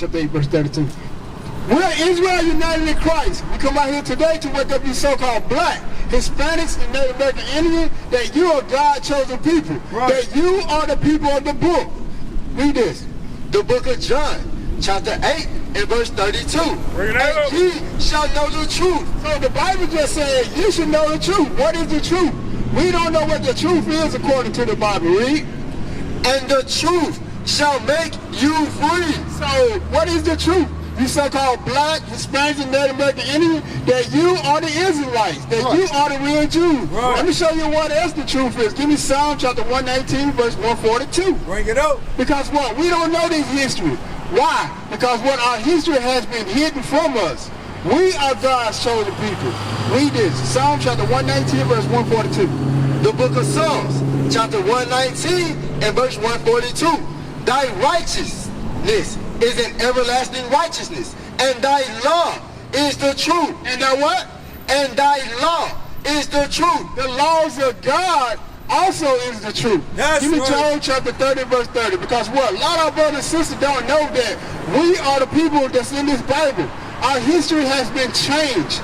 chapter 8, verse 32. We're Israel united in Christ. We come out here today to wake up these so-called black, Hispanics, and Native American Indians, that you are God's chosen people. Right. That you are the people of the book. Read this. The book of John, chapter 8 and verse 32. And ye shall know the truth. So the Bible just said you should know the truth. What is the truth? We don't know what the truth is according to the Bible. Read. And the truth shall make you free. So what is the truth? You so-called black, Hispanics, and Native American Indians, that you are the Israelites, that you are the real Jews. Right. Let me show you what else the truth is. Give me Psalm chapter 119, verse 142. Bring it out. Because what? We don't know this history. Why? Because what our history has been hidden from us. We are God's chosen people. Read this. Psalm chapter 119, verse 142. The book of Psalms, chapter 119 and verse 142. Thy righteousness is an everlasting righteousness, and thy law is the truth. And thy what? And thy law is the truth. The laws of God also is the truth. Give me Job chapter 30, verse 30. Because what? A lot of our brothers and sisters don't know that we are the people that's in this Bible. Our history has been changed.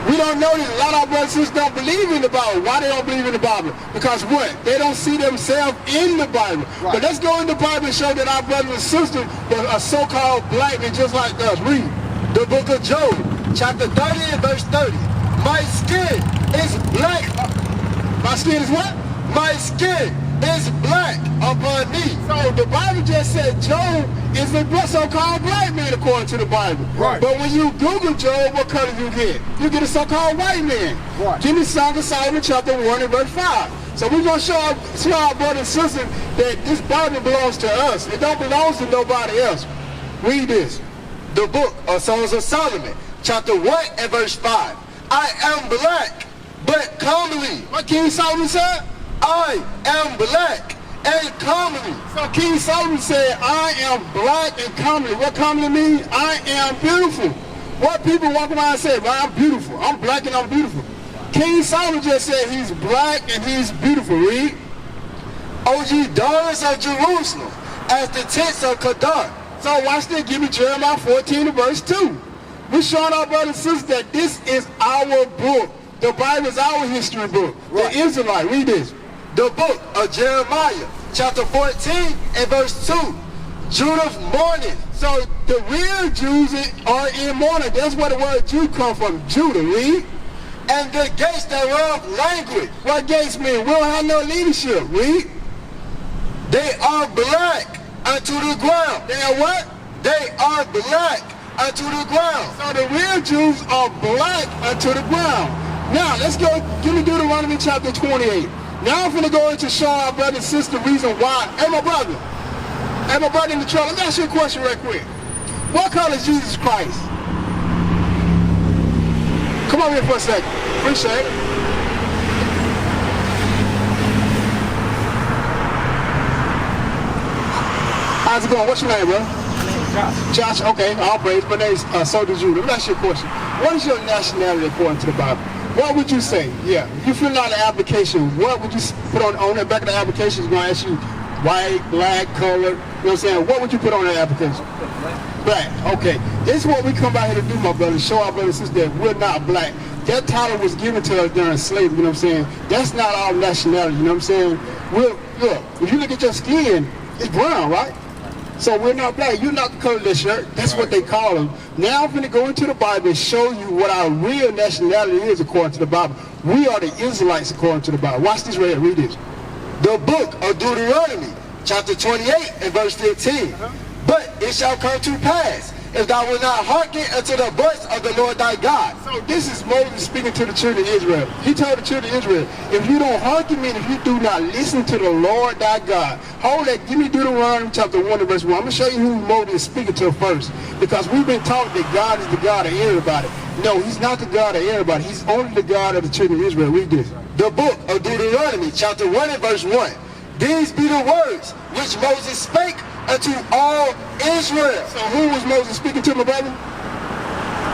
We don't know this. A lot of our brothers and sisters don't believe in the Bible. Why they don't believe in the Bible? Because what? They don't see themselves in the Bible. Right. But let's go in the Bible and show that our brothers and sisters are so-called black and just like us. Read. The book of Job, chapter 30 and verse 30. My skin is black. My skin is what? My skin is black upon me. So the Bible just said Job is a so-called black man according to the Bible. Right. But when you Google Job, what color you get? You get a so-called white man. Right. Give me Song of Solomon chapter 1 and verse 5. So we're going to show our brothers and sisters that this Bible belongs to us. It don't belong to nobody else. Read this. The book of Songs of Solomon, chapter 1 and verse 5. I am black, but comely. What King Solomon said? I am black and comely. So King Solomon said, I am black and comely. What comely means? I am beautiful. What people walk around and say, well, I'm beautiful. I'm black and I'm beautiful. King Solomon just said he's black and he's beautiful. Read. O ye daughters of Jerusalem, as the tents of Kedar. So watch this. Give me Jeremiah 14 and verse 2. We're showing our brothers and sisters that this is our book. The Bible is our history book. Right. The Israelite. Read this. The book of Jeremiah, chapter 14 and verse 2. Judah's mourning. So the real Jews are in mourning. That's where the word Jew comes from. Judah. Read. And the gates thereof language. What gates mean? We don't have no leadership. Read. They are black unto the ground. They are what? They are black unto the ground. So the real Jews are black unto the ground. Now let's go. Give me Deuteronomy chapter 28. Now I'm going to go into showing our brother and sister the reason why. Hey, my brother. Hey, my brother in the truck. Let me ask you a question right quick. What color is Jesus Christ? Come over here for a second. Appreciate it. How's it going? What's your name, bro? Josh. Josh, okay. All praise. My name's Soldier Judah. Let me ask you a question. What is your nationality according to the Bible? What would you say? Yeah. You fill out the application. What would you put on the back of the application? It's going to ask you white, black, color. You know what I'm saying? What would you put on that application? Black. Okay. This is what we come out here to do, my brother. Show our brothers and sisters that we're not black. That title was given to us during slavery. You know what I'm saying? That's not our nationality. You know what I'm saying? Look, if you look at your skin, it's brown, right? So we're not black. You're not the color of this shirt. That's what they call them. Now I'm going to go into the Bible and show you what our real nationality is according to the Bible. We are the Israelites according to the Bible. Watch this right here. Read this. The book of Deuteronomy, chapter 28 and verse 15. But it shall come to pass, if thou wilt not hearken unto the voice of the Lord thy God. So this is Moses speaking to the children of Israel. He told the children of Israel, if you don't hearken me, if you do not listen to the Lord thy God. Hold that. Give me Deuteronomy chapter 1 and verse 1. I'm going to show you who Moses is speaking to first. Because we've been taught that God is the God of everybody. No, he's not the God of everybody. He's only the God of the children of Israel. Read this. The book of Deuteronomy chapter 1 and verse 1. These be the words which Moses spake unto all Israel. So who was Moses speaking to, my brother?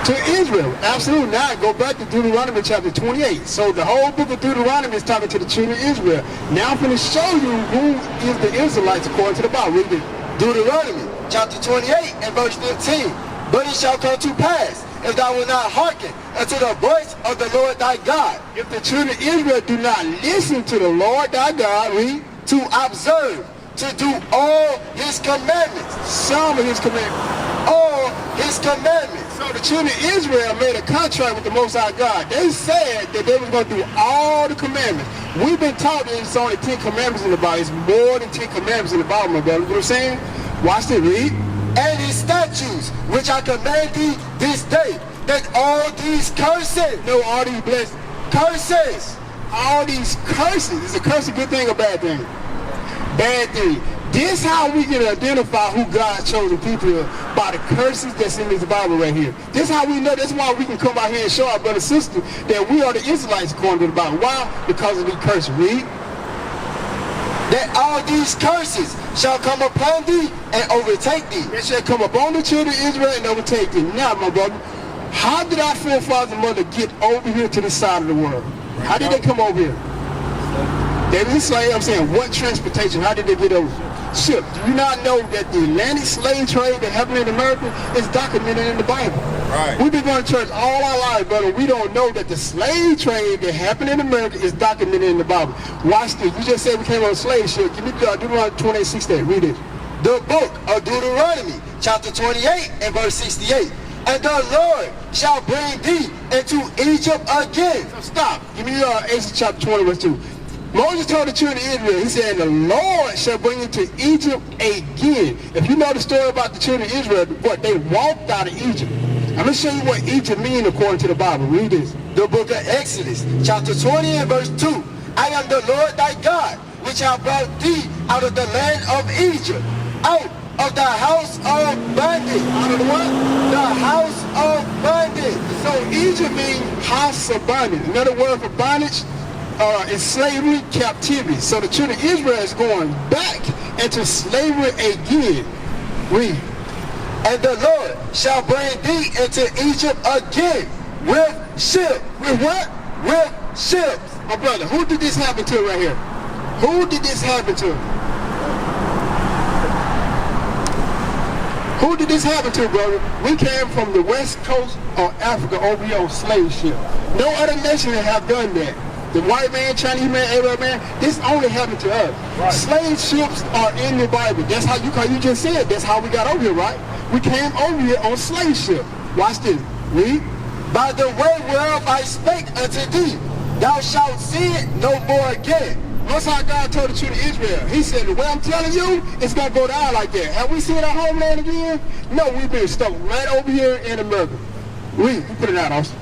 To Israel. Absolutely not. Go back to Deuteronomy chapter 28. So the whole book of Deuteronomy is talking to the children of Israel. Now I'm going to show you who is the Israelites according to the Bible. Read it. Deuteronomy chapter 28 and verse 15. But it shall come to pass, if thou wilt not hearken unto the voice of the Lord thy God, If the children of Israel do not listen to the Lord thy God, read, to observe, to do all his commandments, some of his commandments. all his commandments. So the children of Israel made a contract with the Most High God. They said that they was going to do all the commandments. We've been taught that it's only 10 commandments in the Bible. It's more than 10 commandments in the Bible, my brother. You know what I'm saying? Watch it, read. And his statutes, which I command thee this day, that all these curses, No, all these blessings. curses, All these curses. Is a curse a good thing or bad thing? Bad thing. This how we can identify who God's chosen people are, by the curses that's in this Bible right here. This how we know. That's why we can come out here and show our brothers and sisters that we are the Israelites according to the Bible. Why? Because of these curses. Read. that all these curses shall come upon thee and overtake thee. It shall come upon the children of Israel and overtake them. Now, my brother, how did our forefathers and mother get over here to this side of the world? How did they come over here? They was enslaved. I'm saying, what transportation? How did they get over? Ship. Do you not know that the Atlantic slave trade that happened in America is documented in the Bible? Right. We've been going to church all our lives, brother. We don't know that the slave trade that happened in America is documented in the Bible. Watch this. You just said we came on a slave ship. Give me Deuteronomy 28:68. Read it. The book of Deuteronomy, chapter 28 and verse 68. And the Lord shall bring thee into Egypt again. So stop. Give me Exodus chapter 20, verse 2. Moses told the children of Israel, he said, the Lord shall bring you to Egypt again. If you know the story about the children of Israel, what, they walked out of Egypt. I'm going to show you what Egypt means according to the Bible. Read this. The book of Exodus, chapter 20 and verse 2. I am the Lord thy God, which have brought thee out of the land of Egypt, out of the house of bondage. Out of the what? The house of bondage. So Egypt means house of bondage. Another word for bondage is slavery, captivity. So the children of Israel is going back into slavery again. Read. And the Lord shall bring thee into Egypt again with ships. With what? With ships. My brother, who did this happen to right here? Who did this happen to? Who did this happen to, brother? We came from the west coast of Africa over here on slave ship. No other nation have done that. The white man, Chinese man, Arab man, this only happened to us. Right. Slave ships are in the Bible. That's how you just said. That's how we got over here, right? We came over here on slave ship. Watch this. Read. By the way whereof I spake unto thee, thou shalt see it no more again. That's how God told the children of Israel. He said, the way I'm telling you, it's going to go down like that. Have we seen our homeland again? No, we've been stuck right over here in America. Read. You put it out, Austin.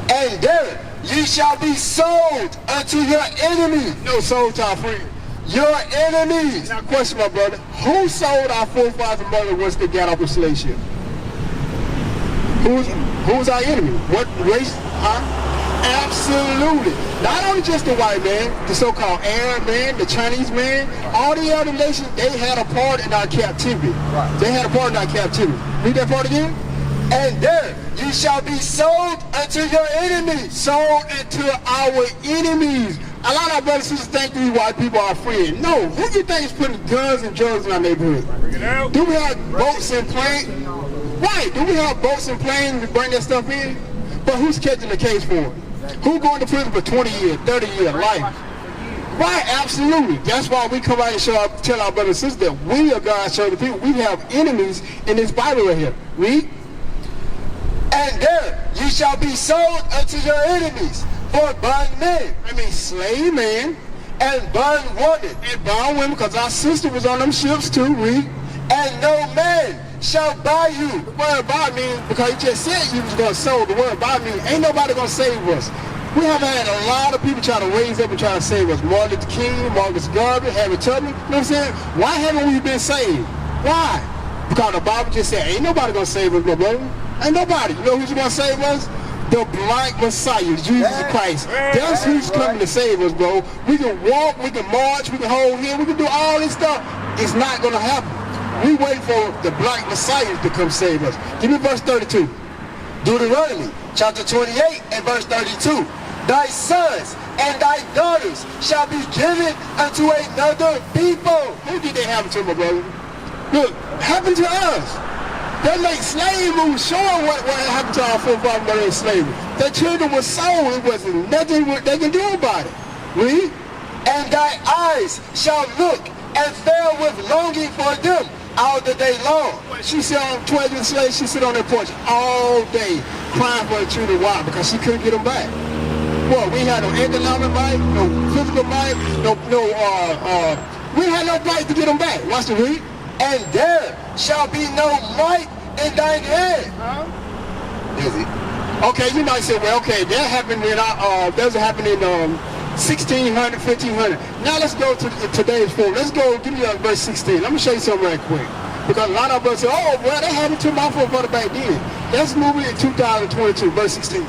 And there ye shall be sold unto your enemies. No, sold to our friends. Your enemies. Now question, my brother. Who sold our forefathers and mother once they got off the slave ship? Who's our enemy? What race? Huh? Absolutely. Not only just the white man, the so-called Arab man, the Chinese man, all the other nations, they had a part in our captivity. Right. They had a part in our captivity. Read that part again. And there ye shall be sold unto your enemies. Sold into our enemies. A lot of our brothers and sisters think these white people are friends. No, who do you think is putting guns and drugs in our neighborhood? Do we have boats and planes? Right, do we have boats and planes to bring that stuff in? But who's catching the case for it? Who going to prison for 20 years, 30 years, life? Right, absolutely. That's why we come out and tell our brothers and sisters that we are God's chosen people. We have enemies in this Bible right here. Read. And there ye shall be sold unto your enemies for bondmen. I mean slave man. And bondwoman. And bondwomen, because our sister was on them ships too. Read. And no man shall buy you. The word buy means, because you just said you was going to sell, the word buy means ain't nobody going to save us. We have had a lot of people try to raise up and try to save us. Martin Luther King, Marcus Garvey, Harriet Tubman. You know what I'm saying? Why haven't we been saved? Why? Because the Bible just said ain't nobody going to save us, my brother. Ain't nobody. You know who's going to save us? The black Messiah, Jesus Christ. That's who's coming to save us, bro. We can walk, we can march, we can hold hands, we can do all this stuff. It's not going to happen. We wait for the black Messiah to come save us. Give me verse 32. Deuteronomy chapter 28 and verse 32. Thy sons and thy daughters shall be given unto another people. Who did they have to, my brother? Look, happened to us. They make slave moves showing what happened to our forefathers during slavery. Their children were sold. It wasn't nothing they can do about it. Read. And thy eyes shall look and fail with longing for them all the day long. She said on 12 years slave, she sit on that porch all day crying for her children. Why? Because she couldn't get them back. Well, we had no economic right, no physical right, we had no right to get them back. Watch the read. And there shall be no might in thine hand. Is it? Okay, you might say, well, okay, that happened in doesn't happen in 1600, 1500. Now let's go to today's form. Let's go, give me verse 16. Let me show you something right quick. Because a lot of us say, oh, well, that happened to my forefather back then. Let's move it in 2022, verse 16.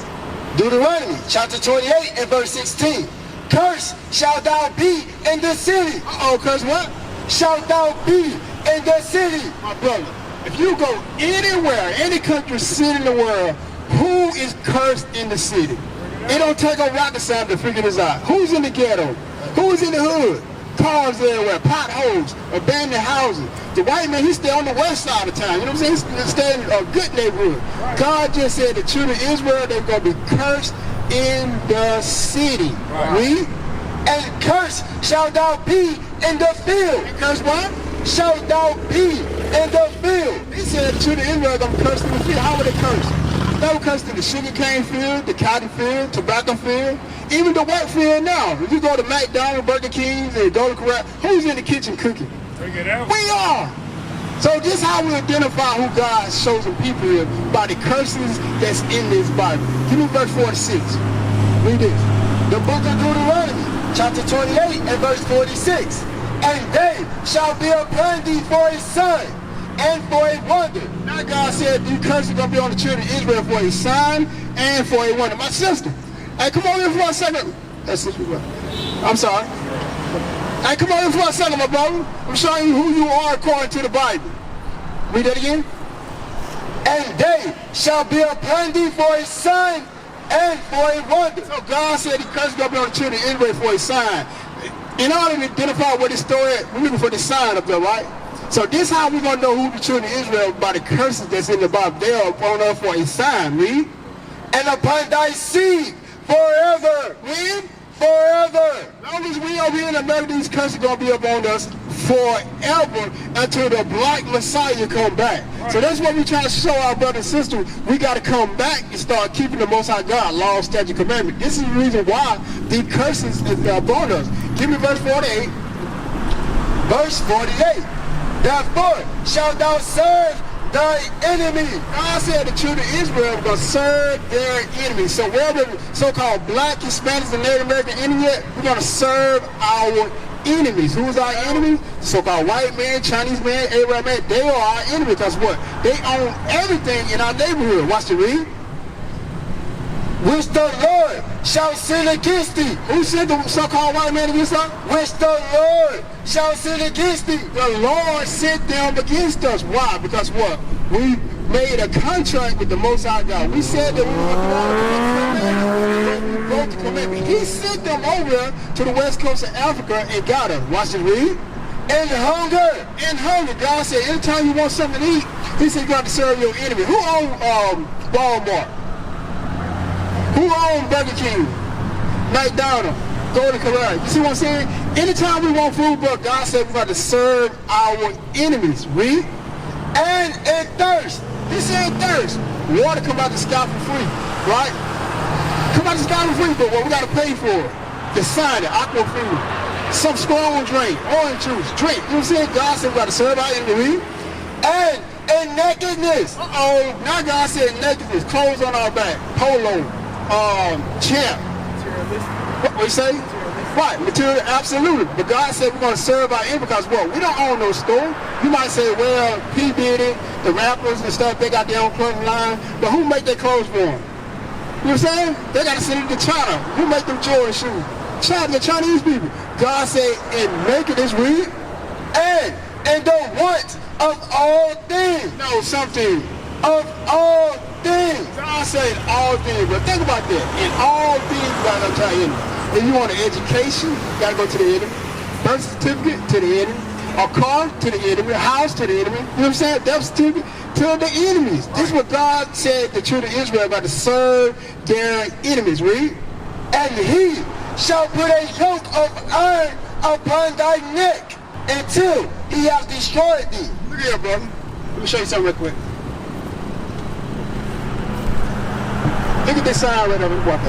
Deuteronomy chapter 28 and verse 16. Cursed shalt thou be in the city. Oh, curse what? Shalt thou be in the city. My brother, if you go anywhere, any country, city in the world, who is cursed in the city? It don't take a rocket science to figure this out. Who's in the ghetto? Who's in the hood? Cars everywhere, potholes, abandoned houses. The white man, he stay on the west side of town. You know what I'm saying? He stay in a good neighborhood. God just said the children of Israel, they're going to be cursed in the city. Read. And cursed shalt thou be in the field. And curse what? Shalt thou be in the field. He said the children of Israel are going to be cursed in the field. How were they cursed? They were cursed in the sugarcane field, the cotton field, tobacco field, even the wheat field now. If you go to McDonald's, Burger King's, and go to Corral, who's in the kitchen cooking? We are. So this is how we identify who God's chosen people is, by the curses that's in this Bible. Give me verse 46. Read this. The book of Deuteronomy, chapter 28 and verse 46. And they shall be upon thee for a sign and for a wonder. Now God said these curses are going to be on the children of Israel for a sign and for a wonder. My sister, hey, come on here for a second. That's it. I'm sorry. Hey, come on here for a second, my brother. I'm showing you who you are according to the Bible. Read that again. And they shall be upon thee for a sign and for a wonder. So God said these curses are going to be on the children of Israel for a sign. In order to identify what this story is, we're looking for the sign up there, right? So this is how we're going to know who the children of Israel by the curses that's in the Bible. They are upon us for a sign. Read. And upon thy seed forever. Read. Forever. As long as we over here in America, these curses are going to be upon us forever until the black Messiah come back. Right. So that's what we try to show our brothers and sisters. We got to come back and start keeping the Most High God, law, statute, commandment. This is the reason why the curses is upon us. Give me verse 48. Verse 48. Therefore shalt thou serve thy enemy. God said the children of Israel were going to serve their enemies. So wherever so-called black, Hispanics, and Native American enemy, we're going to serve our enemies. Who's our enemy? So-called white man, Chinese man, Arab man. They are our enemy because what? They own everything in our neighborhood. Watch the read. Which the Lord shall sin against thee. Who sent the so-called white man against us? Which the Lord shall sin against thee. The Lord sent them against us. Why? Because what? We made a contract with the Most High God. We said that we were going to broke the commandment. He sent them over to the west coast of Africa and got us. Watch it read. And hunger. And hunger. God said, anytime you want something to eat, he said you got to serve your enemy. Who owns Walmart? Who owns Burger King? McDonald's? Go to Corral. You see what I'm saying? Anytime we want food, but God said we got to serve our enemies. Read. And in thirst. He said thirst. Water come out the sky for free, right? Come out the sky for free, but what we got to pay for it? The sign, the aqua food, some strong drink, orange juice, drink. You know what I'm saying? God said we got to serve our enemies. And in nakedness. Uh-oh. Now God said nakedness. Clothes on our back. Polo. Champ. What we say? Right, material, absolutely. But God said we're going to serve our enemy because what? We don't own no store. You might say, well, P. Diddy, the rappers and stuff, they got their own clothing line. But who make their clothes for them? You know what I'm saying? They got to send it to China. Who make them Jordan shoes? China, the Chinese people. God said, and nakedness, read. And the want of all things. No, something. Of all things. God said all things. But think about that. In all things, you got to go to our enemy. If you want an education, you got to go to the enemy. Birth certificate, to the enemy. A car to the enemy, a house to the enemy. You know what I'm saying? That's to the enemies. This is what God said the children of Israel about to serve their enemies. Read. And he shall put a yoke of iron upon thy neck until he hath destroyed thee. Look here, brother. Let me show you something real quick. Look at this sign right over the walk.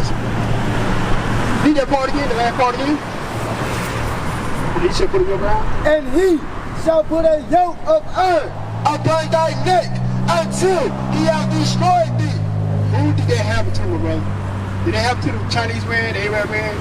Read that part again, the last part again. He shall put a yoke around. And he shall put a yoke of iron upon thy neck until he hath destroyed thee. Who did that happen to, my brother? Did they happen to the Chinese man, the Arab man?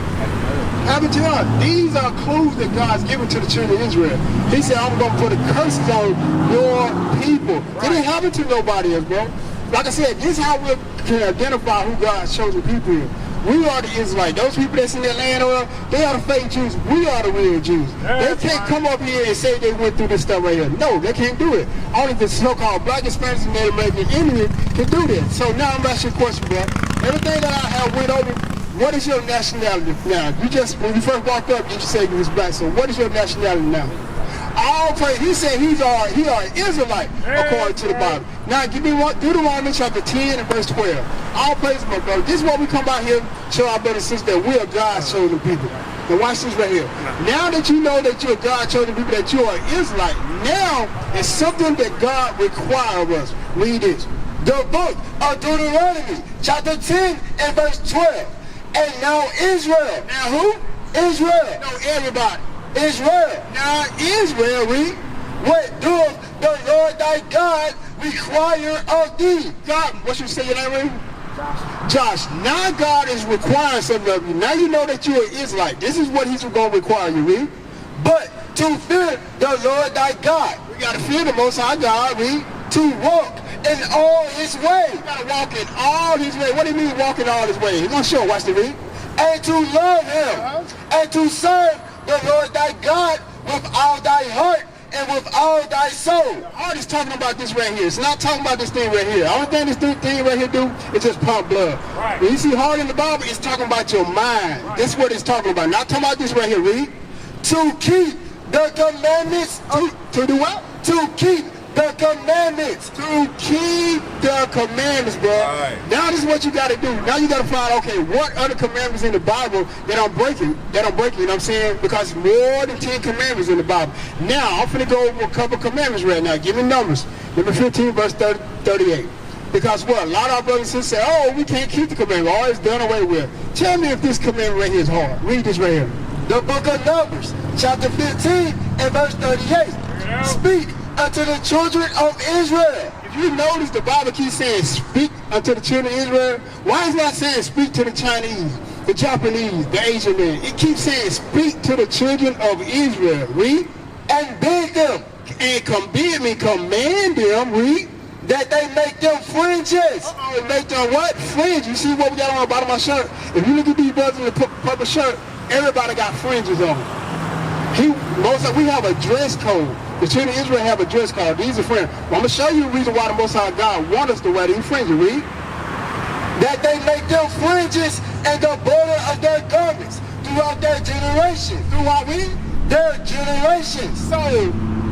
Happen to us. These are clues that God's given to the children of Israel. He said, I'm going to put a curse on your people. It didn't happen to nobody else, bro. Like I said, this is how we can identify who God's chosen people is. We are the Israelites. Those people that's in that land oil, they are the fake Jews. We are the real Jews. They can't come up here and say they went through this stuff right here. No, they can't do it. Only the so-called black Hispanics and Native American Indians can do this. So now I'm asking you a question, bro. Everything that I have went over, what is your nationality now? You just, when you first walked up, you said you was black. So what is your nationality now? All praise. He said he are an Israelite according to the Bible. Now give me one, Deuteronomy chapter 10 and verse 12. All praise, my brother. This is what we come out here, show our brothers and sisters that we are God's chosen people. Now watch this right here. Now that you know that you're God's chosen people, that you are Israelite, now it's something that God requires of us. Read this. The book of Deuteronomy, chapter 10 and verse 12. And now Israel. Now who? Israel. No, everybody. Israel. Now Israel, read. What doeth the Lord thy God require of thee? God, what you say your name, read? Josh. Now God is requiring something of you. Now you know that you are Israelite. This is what he's going to require you, read. But to fear the Lord thy God. We got to fear the Most High God, read. To walk in all his ways. You got to walk in all his ways. What do you mean walk in all his ways? He's going to show. Watch the read. And to love him. And to serve the Lord thy God with all thy heart and with all thy soul. All is talking about this right here. It's not talking about this thing right here. The only thing this thing right here do is just pump blood. Right. When you see heart in the Bible, it's talking about your mind. Right. That's what it's talking about. Not talking about this right here. Read. To keep the commandments. To do what? To keep the commandments. To keep the commandments, bro. Right. Now this is what you got to do. Now you got to find, okay, what other commandments in the Bible that I'm breaking, you know what I'm saying? Because more than 10 commandments in the Bible. Now, I'm finna go over a couple commandments right now. Give me numbers. Number 15, verse 38. Because what? A lot of our brothers and sisters say, oh, we can't keep the commandment. Oh, it's done away with. Tell me if this commandment right here is hard. Read this right here. The book of Numbers, chapter 15 and verse 38. Speak unto the children of Israel. If you notice, the Bible keeps saying speak unto the children of Israel. Why is it not saying speak to the Chinese, the Japanese, the Asian men? It keeps saying speak to the children of Israel. Read. And bid them. And command them, read. That they make them fringes. Make them what? Fringes. You see what we got on the bottom of my shirt? If you look at these brothers in the purple shirt, everybody got fringes on. We have a dress code. The children of Israel have a dress code. These are fringes. Well, I'm going to show you the reason why the Most High God wants us to wear these fringes. Read. That they make them fringes and the border of their garments throughout their generations. Throughout their generations. So,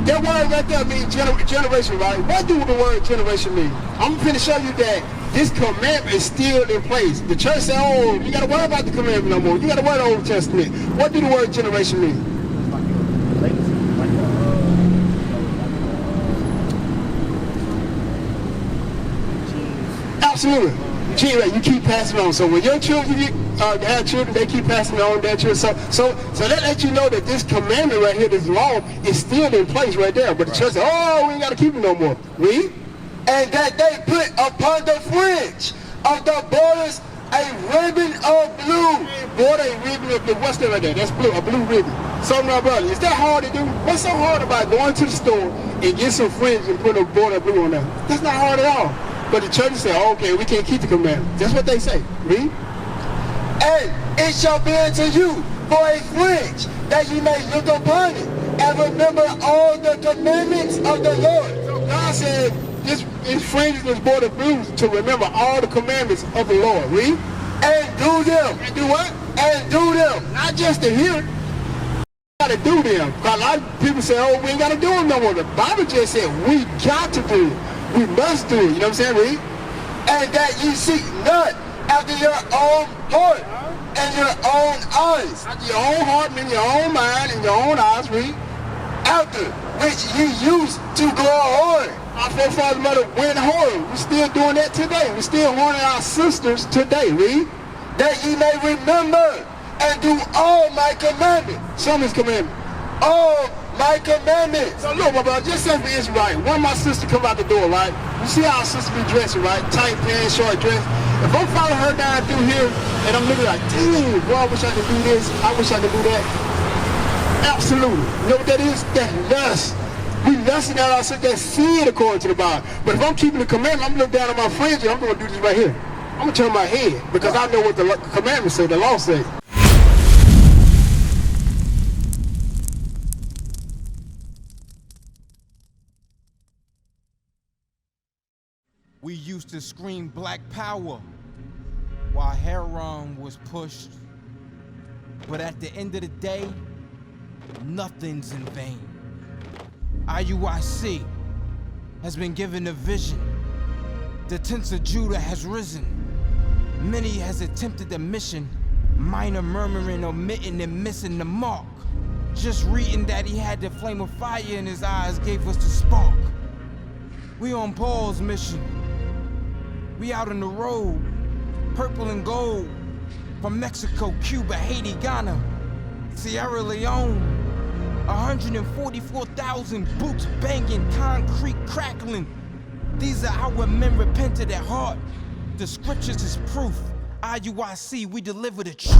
that word right there means generation, right? What do the word generation mean? I'm going to show you that this commandment is still in place. The church said, oh, you got to worry about the commandment no more. You got to worry the Old Testament. What do the word generation mean? Absolutely. You keep passing on. So when your children have children, they keep passing on their children. So that lets you know that this commandment right here, this law, is still in place right there. But the church said, oh, we ain't got to keep it no more. Read. And that they put upon the fringe of the borders a ribbon of blue. Border a ribbon of blue. What's that right there? That's blue, a blue ribbon. So now, brother, is that hard to do? What's so hard about going to the store and get some fringe and put a border of blue on there? That's not hard at all. But the church say, oh, okay, we can't keep the commandment. That's what they say. Read. And it shall be unto you for a fringe, that ye may look upon it, and remember all the commandments of the Lord. So God said, this fringe was border blue to remember all the commandments of the Lord. Read. And do them. And do what? And do them. Not just to hear it. got to do them. Because a lot of people say, oh, we ain't got to do them no more. The Bible just said we got to do it. We must do it. You know what I'm saying, Reed? And that ye seek not after your own heart and your own eyes. After your own heart and your own mind and your own eyes, Reed. After which ye used to go hard. Our forefathers mother went whoring. We're still doing that today. We're still whoring our sisters today, Reed. That ye may remember and do all my commandments. Some of his commandments. All my commandments. So look, my brother, just say for Israelite, one of my sisters come out the door, right? You see how our sister be dressing, right? Tight pants, short dress. If I'm following her down through here and I'm looking like, dang, boy, I wish I could do this. I wish I could do that. Absolutely. You know what that is? That's lust. We lusting at our sister. That's sin according to the Bible. But if I'm keeping the commandment, I'm looking down at my friends and I'm going to do this right here. I'm going to turn my head because I know what the commandments say, the law says. We used to scream black power while heroin was pushed. But at the end of the day, nothing's in vain. IUIC has been given a vision. The tents of Judah has risen. Many has attempted the mission, minor murmuring, omitting, and missing the mark. Just reading that he had the flame of fire in his eyes gave us the spark. We on Paul's mission. We out on the road, purple and gold, from Mexico, Cuba, Haiti, Ghana, Sierra Leone. 144,000 boots banging, concrete crackling. These are our men repented at heart. The scriptures is proof. IUIC, we deliver the truth.